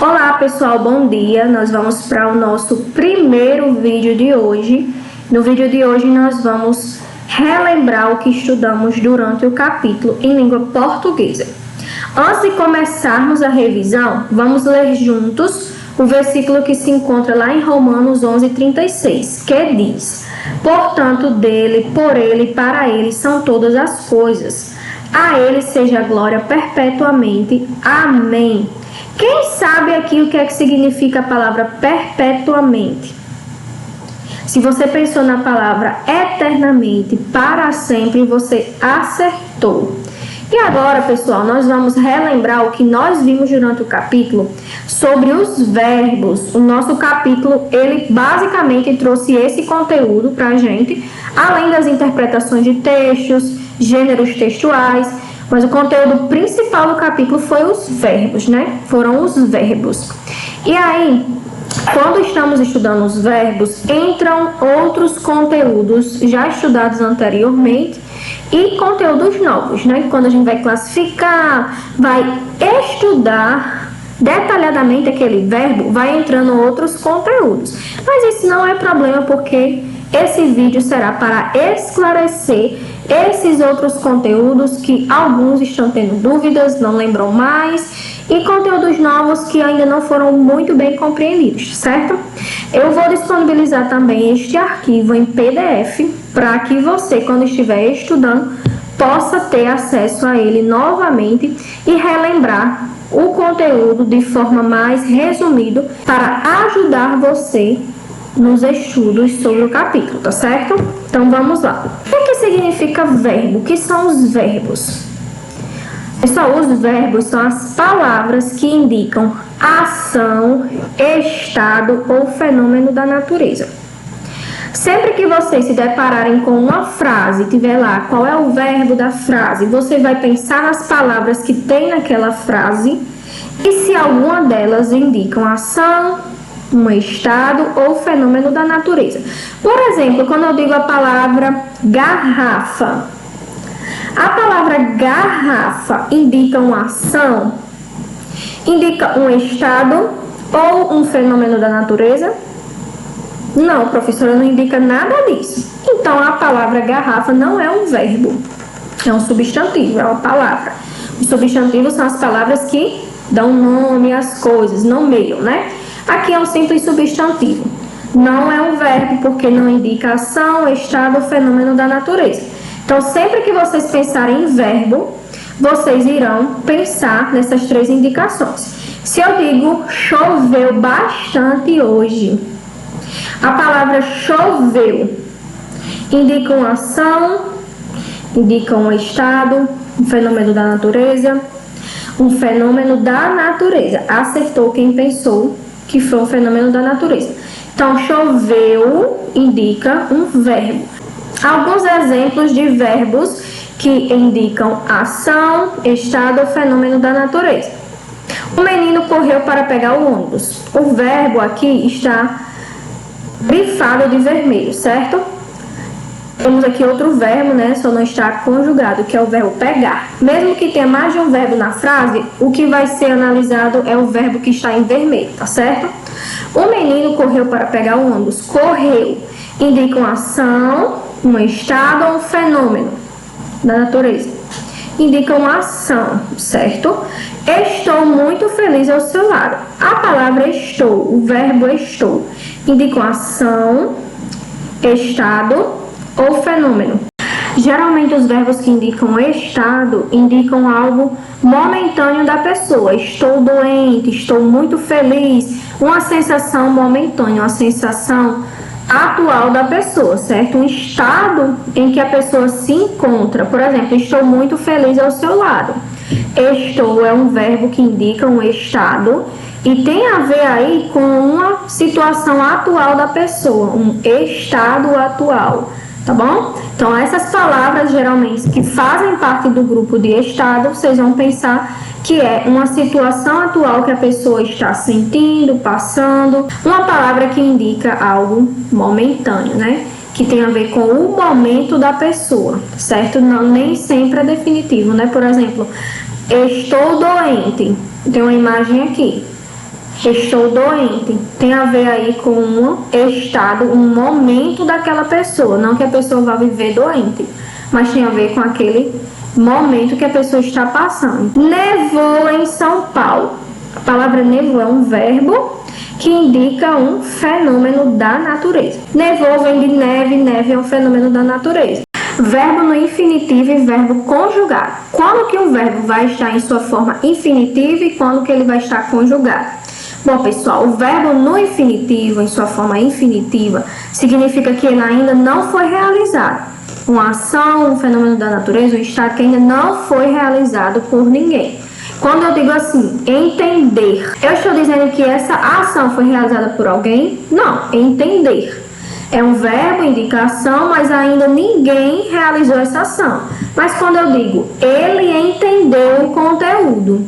Olá pessoal, bom dia! Nós vamos para o nosso primeiro vídeo de hoje. No vídeo de hoje nós vamos relembrar o que estudamos durante o capítulo em língua portuguesa. Antes de começarmos a revisão, vamos ler juntos o versículo que se encontra lá em Romanos 11:36, que diz: portanto, dele, por ele, para ele são todas as coisas. A ele seja a glória perpetuamente. Amém. Quem sabe aqui o que é que significa a palavra perpetuamente? Se você pensou na palavra eternamente, para sempre, você acertou. E agora, pessoal, nós vamos relembrar o que nós vimos durante o capítulo sobre os verbos. O nosso capítulo, ele basicamente trouxe esse conteúdo para a gente, além das interpretações de textos, gêneros textuais. Mas o conteúdo principal do capítulo foi os verbos, né? Foram os verbos. E aí, quando estamos estudando os verbos, entram outros conteúdos já estudados anteriormente e conteúdos novos, né? Quando a gente vai classificar, vai estudar detalhadamente aquele verbo, vai entrando outros conteúdos. Mas isso não é problema, porque esse vídeo será para esclarecer esses outros conteúdos que alguns estão tendo dúvidas, não lembram mais, e conteúdos novos que ainda não foram muito bem compreendidos, certo? Eu vou disponibilizar também este arquivo em PDF para que você, quando estiver estudando, possa ter acesso a ele novamente e relembrar o conteúdo de forma mais resumida para ajudar você nos estudos sobre o capítulo, tá certo? Então vamos lá. O que significa verbo? O que são os verbos? Pessoal, os verbos são as palavras que indicam ação, estado ou fenômeno da natureza. Sempre que vocês se depararem com uma frase, tiver lá qual é o verbo da frase, você vai pensar nas palavras que tem naquela frase e se alguma delas indicam ação, um estado ou fenômeno da natureza. Por exemplo, quando eu digo a palavra garrafa, a palavra garrafa indica uma ação, indica um estado ou um fenômeno da natureza? Não, professora, não indica nada disso. Então, a palavra garrafa não é um verbo, é um substantivo, é uma palavra. Os substantivos são as palavras que dão nome às coisas, nomeiam, né? Aqui é um simples substantivo. Não é um verbo porque não indica ação, estado ou fenômeno da natureza. Então, sempre que vocês pensarem em verbo, vocês irão pensar nessas três indicações. Se eu digo choveu bastante hoje, a palavra choveu indica uma ação, indica um estado, um fenômeno da natureza, um fenômeno da natureza. Acertou quem pensou que foi um fenômeno da natureza. Então, choveu indica um verbo. Alguns exemplos de verbos que indicam ação, estado ou fenômeno da natureza. O menino correu para pegar o ônibus. O verbo aqui está grifado de vermelho, certo? Temos aqui outro verbo, né? Só não está conjugado, que é o verbo pegar. Mesmo que tenha mais de um verbo na frase, o que vai ser analisado é o verbo que está em vermelho, tá certo? O menino correu para pegar o ônibus. Correu indica uma ação, um estado ou um fenômeno da natureza. Indica uma ação, certo? Estou muito feliz ao seu lado. A palavra estou, o verbo estou, indica uma ação, estado ou fenômeno. Geralmente os verbos que indicam estado indicam algo momentâneo da pessoa. Estou doente, estou muito feliz, uma sensação momentânea, uma sensação atual da pessoa, certo? Um estado em que a pessoa se encontra. Por exemplo, estou muito feliz ao seu lado. Estou é um verbo que indica um estado e tem a ver aí com uma situação atual da pessoa, um estado atual. Tá bom? Então, essas palavras, geralmente, que fazem parte do grupo de estado, vocês vão pensar que é uma situação atual que a pessoa está sentindo, passando. Uma palavra que indica algo momentâneo, né? Que tem a ver com o momento da pessoa, certo? Não, nem sempre é definitivo, né? Por exemplo, estou doente. Tem uma imagem aqui. Estou doente. Tem a ver aí com um estado, um momento daquela pessoa. Não que a pessoa vá viver doente, mas tem a ver com aquele momento que a pessoa está passando. Nevou em São Paulo. A palavra nevou é um verbo que indica um fenômeno da natureza. Nevou vem de neve, neve é um fenômeno da natureza. Verbo no infinitivo e verbo conjugado. Quando que um verbo vai estar em sua forma infinitiva e quando que ele vai estar conjugado? Bom, pessoal, o verbo no infinitivo, em sua forma infinitiva, significa que ele ainda não foi realizado. Uma ação, um fenômeno da natureza, um estado que ainda não foi realizado por ninguém. Quando eu digo assim, entender, eu estou dizendo que essa ação foi realizada por alguém? Não, entender. É um verbo, indicação, mas ainda ninguém realizou essa ação. Mas quando eu digo, ele entendeu o conteúdo.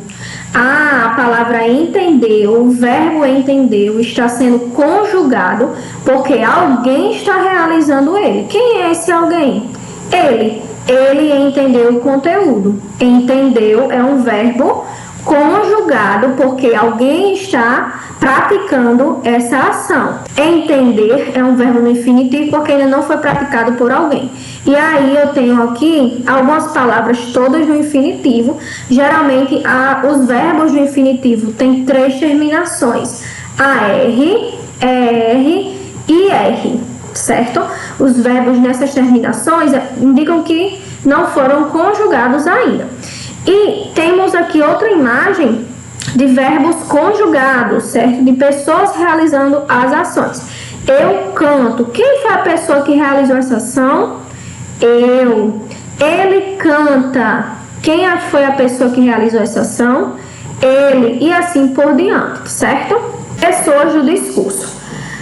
A palavra entendeu, o verbo entendeu está sendo conjugado porque alguém está realizando ele. Quem é esse alguém? Ele. Ele entendeu o conteúdo. Entendeu é um verbo conjugado porque alguém está praticando essa ação. Entender é um verbo no infinitivo porque ainda não foi praticado por alguém. E aí eu tenho aqui algumas palavras todas no infinitivo. Geralmente os verbos no infinitivo têm 3 terminações: AR, ER e R, certo? Os verbos nessas terminações indicam que não foram conjugados ainda. E temos aqui outra imagem de verbos conjugados, certo? De pessoas realizando as ações. Eu canto. Quem foi a pessoa que realizou essa ação? Eu. Ele canta. Quem foi a pessoa que realizou essa ação? Ele. E assim por diante, certo? Pessoas do discurso.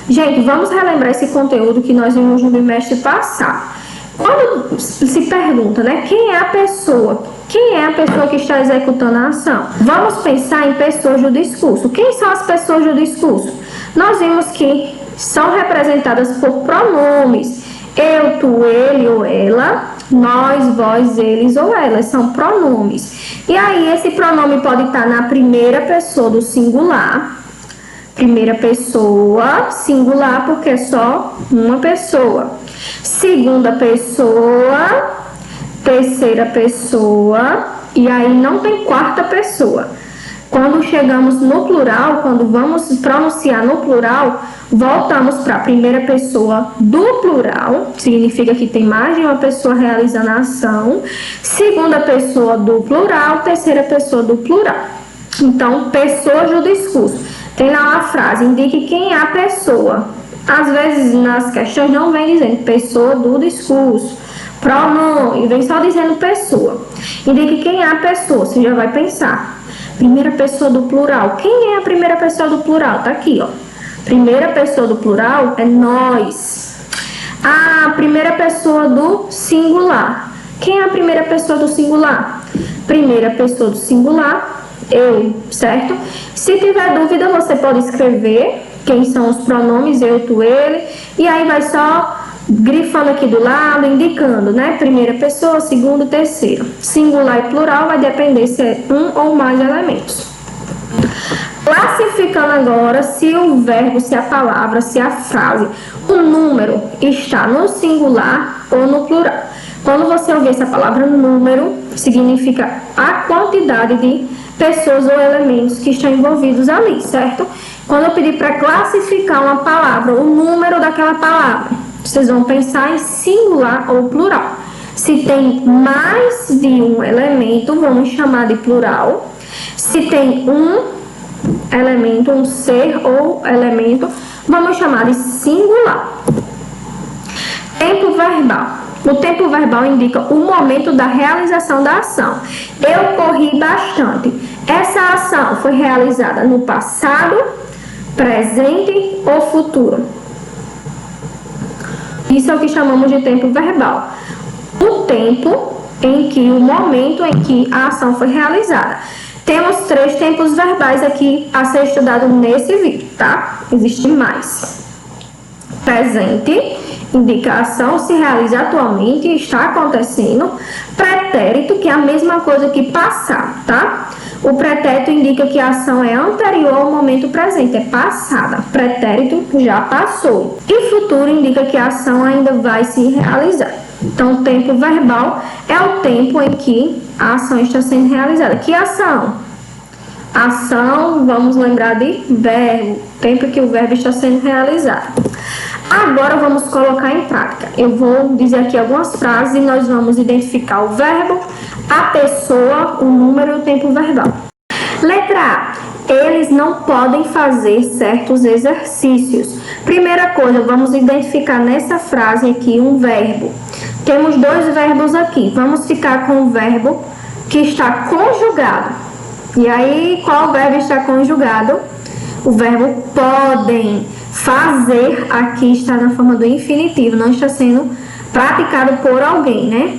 Gente, vamos relembrar esse conteúdo que nós vimos no bimestre passado. Quando se pergunta, né, quem é a pessoa? Quem é a pessoa que está executando a ação? Vamos pensar em pessoas do discurso. Quem são as pessoas do discurso? Nós vimos que são representadas por pronomes. Eu, tu, ele ou ela, nós, vós, eles ou elas, são pronomes. E aí esse pronome pode estar na primeira pessoa do singular. Primeira pessoa, singular, porque é só uma pessoa. Segunda pessoa, terceira pessoa, e aí não tem quarta pessoa. Quando chegamos no plural, quando vamos pronunciar no plural, voltamos para a primeira pessoa do plural, significa que tem mais de uma pessoa realizando a ação. Segunda pessoa do plural, terceira pessoa do plural. Então, pessoas do discurso. Tem lá uma frase, indique quem é a pessoa. Às vezes nas questões não vem dizendo pessoa do discurso, pronome, vem só dizendo pessoa. Indique quem é a pessoa, você já vai pensar. Primeira pessoa do plural. Quem é a primeira pessoa do plural? Tá aqui, ó. Primeira pessoa do plural é nós. A primeira pessoa do singular. Quem é a primeira pessoa do singular? Primeira pessoa do singular, eu, certo? Se tiver dúvida, você pode escrever quem são os pronomes, eu, tu, ele, e aí vai só grifando aqui do lado, indicando, né? Primeira pessoa, segundo, terceiro. Singular e plural vai depender se é um ou mais elementos. Classificando agora se o verbo, se a palavra, se a frase, o número está no singular ou no plural. Quando você ouvir essa palavra número, significa a quantidade de pessoas ou elementos que estão envolvidos ali, certo? Quando eu pedir para classificar uma palavra, o número daquela palavra, vocês vão pensar em singular ou plural. Se tem mais de um elemento, vamos chamar de plural. Se tem um elemento, um ser ou elemento, vamos chamar de singular. Tempo verbal. O tempo verbal indica o momento da realização da ação. Eu corri bastante. Essa ação foi realizada no passado, presente ou futuro. Isso é o que chamamos de tempo verbal. O tempo em que, o momento em que a ação foi realizada. Temos 3 tempos verbais aqui a ser estudado nesse vídeo, tá? Existem mais. Presente indica a ação se realiza atualmente, está acontecendo. Pretérito, que é a mesma coisa que passar, tá? O pretérito indica que a ação é anterior ao momento presente, é passada. Pretérito já passou. E futuro indica que a ação ainda vai se realizar. Então, o tempo verbal é o tempo em que a ação está sendo realizada. Que ação? Ação, vamos lembrar de verbo, tempo em que o verbo está sendo realizado. Agora vamos colocar em prática. Eu vou dizer aqui algumas frases e nós vamos identificar o verbo, a pessoa, o número e o tempo verbal. Letra A. Eles não podem fazer certos exercícios. Primeira coisa, vamos identificar nessa frase aqui um verbo. Temos dois verbos aqui. Vamos ficar com o verbo que está conjugado. E aí, qual verbo está conjugado? O verbo podem. Fazer aqui está na forma do infinitivo, não está sendo praticado por alguém, né?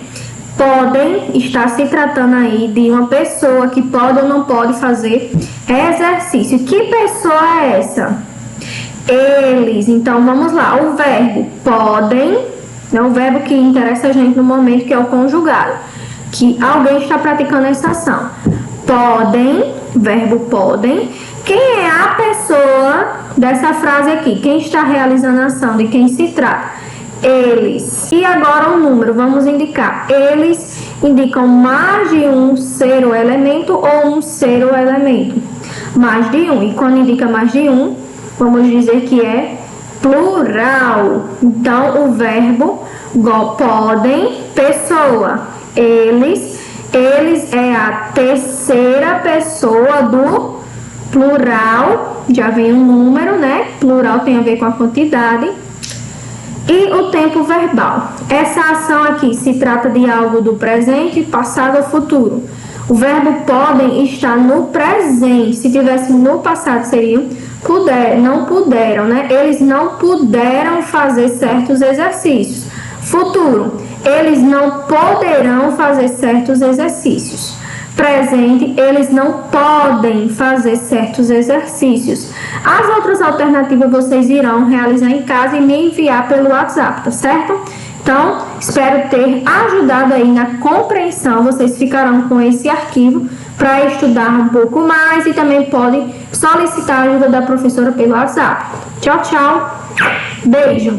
Podem está se tratando aí de uma pessoa que pode ou não pode fazer exercício. Que pessoa é essa? Eles. Então, vamos lá. O verbo podem é o verbo que interessa a gente no momento, que é o conjugado. Que alguém está praticando essa ação. Podem, verbo podem. Quem é a pessoa dessa frase aqui? Quem está realizando a ação? De quem se trata? Eles. E agora o número, vamos indicar. Eles indicam mais de um ser ou elemento ou um ser ou elemento. Mais de um. E quando indica mais de um, vamos dizer que é plural. Então, o verbo podem, pessoa. Eles é a terceira pessoa do plural, já vem um número, né? Plural tem a ver com a quantidade. E o tempo verbal. Essa ação aqui se trata de algo do presente, passado ou futuro. O verbo podem está no presente. Se tivesse no passado, seria não puderam, né? Eles não puderam fazer certos exercícios. Futuro. Eles não poderão fazer certos exercícios. Presente, eles não podem fazer certos exercícios. As outras alternativas vocês irão realizar em casa e me enviar pelo WhatsApp, tá certo? Então, espero ter ajudado aí na compreensão. Vocês ficarão com esse arquivo para estudar um pouco mais e também podem solicitar a ajuda da professora pelo WhatsApp. Tchau, tchau. Beijo.